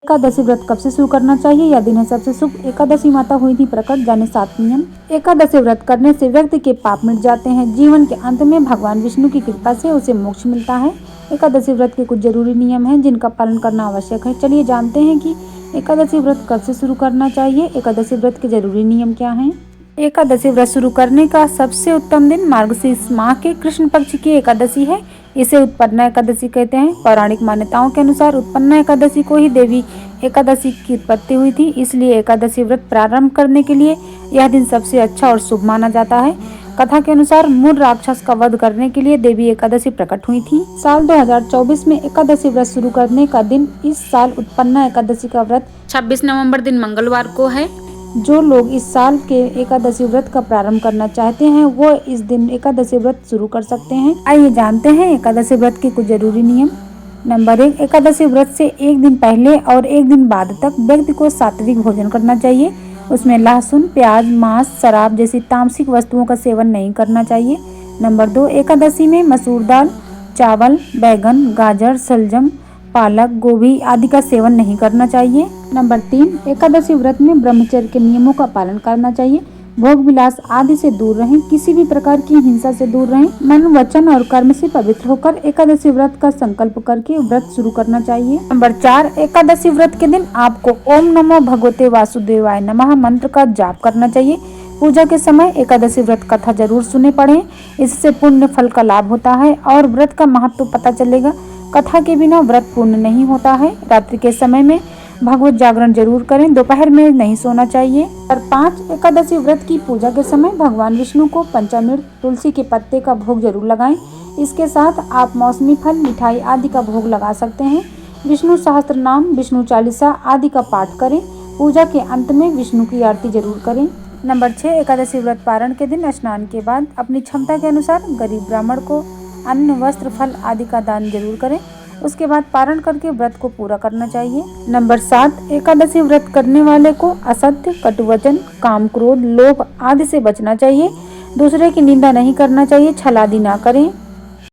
एकादशी व्रत कब से शुरू करना चाहिए? यह दिन है सबसे शुभ। एकादशी माता हुई थी प्रकट, जाने 7 नियम। एकादशी व्रत करने से व्यक्ति के पाप मिट जाते हैं। जीवन के अंत में भगवान विष्णु की कृपा से उसे मोक्ष मिलता है। एकादशी व्रत के कुछ जरूरी नियम हैं जिनका पालन करना आवश्यक है। चलिए जानते हैं कि एकादशी व्रत कब से शुरू करना चाहिए। एकादशी व्रत के जरूरी नियम क्या हैं? एकादशी व्रत शुरू करने का सबसे उत्तम दिन मार्गशीर्ष माह के कृष्ण पक्ष की एकादशी है। इसे उत्पन्ना एकादशी कहते हैं। पौराणिक मान्यताओं के अनुसार उत्पन्ना एकादशी को ही देवी एकादशी की उत्पत्ति हुई थी, इसलिए एकादशी व्रत प्रारंभ करने के लिए यह दिन सबसे अच्छा और शुभ माना जाता है। कथा के अनुसार मूल राक्षस का वध करने के लिए देवी एकादशी प्रकट हुई थी। साल 2024 में एकादशी व्रत शुरू करने का दिन इस साल उत्पन्ना एकादशी का व्रत 26 नवंबर दिन मंगलवार को है। जो लोग इस साल के एकादशी व्रत का प्रारंभ करना चाहते हैं वो इस दिन एकादशी व्रत शुरू कर सकते हैं। आइए जानते हैं एकादशी व्रत के कुछ जरूरी नियम। नंबर 1, एकादशी व्रत से एक दिन पहले और एक दिन बाद तक व्यक्ति को सात्विक भोजन करना चाहिए। उसमें लहसुन, प्याज, मांस, शराब जैसी तामसिक वस्तुओं का सेवन नहीं करना चाहिए। नंबर 2, एकादशी में मसूर दाल, चावल, बैगन, गाजर, शलजम, पालक, गोभी आदि का सेवन नहीं करना चाहिए। नंबर 3, एकादशी व्रत में ब्रह्मचर्य के नियमों का पालन करना चाहिए। भोग विलास आदि से दूर रहें, किसी भी प्रकार की हिंसा से दूर रहें। मन, वचन और कर्म से पवित्र होकर एकादशी व्रत का संकल्प करके व्रत शुरू करना चाहिए। नंबर 4, एकादशी व्रत के दिन आपको ओम नमो भगवते वासुदेवाय नमः मंत्र का जाप करना चाहिए। पूजा के समय एकादशी व्रत कथा जरूर सुने पढ़ें, इससे पुण्य फल का लाभ होता है और व्रत का महत्व पता चलेगा। कथा के बिना व्रत पूर्ण नहीं होता है। रात्रि के समय में भगवत जागरण जरूर करें, दोपहर में नहीं सोना चाहिए। और 5, एकादशी व्रत की पूजा के समय भगवान विष्णु को पंचामृत, तुलसी के पत्ते का भोग जरूर लगाएं। इसके साथ आप मौसमी फल, मिठाई आदि का भोग लगा सकते हैं। विष्णु सहस्त्र नाम, विष्णु चालीसा आदि का पाठ करें। पूजा के अंत में विष्णु की आरती जरूर करें। नंबर 6, एकादशी व्रत पारण के दिन स्नान के बाद अपनी क्षमता के अनुसार गरीब ब्राह्मण को अन्न, वस्त्र, फल आदि का दान जरूर करें। उसके बाद पारण करके व्रत को पूरा करना चाहिए। नंबर 7, एकादशी व्रत करने वाले को असत्य, कटुवचन, काम, क्रोध, लोभ आदि से बचना चाहिए। दूसरे की निंदा नहीं करना चाहिए, छल आदि ना करें।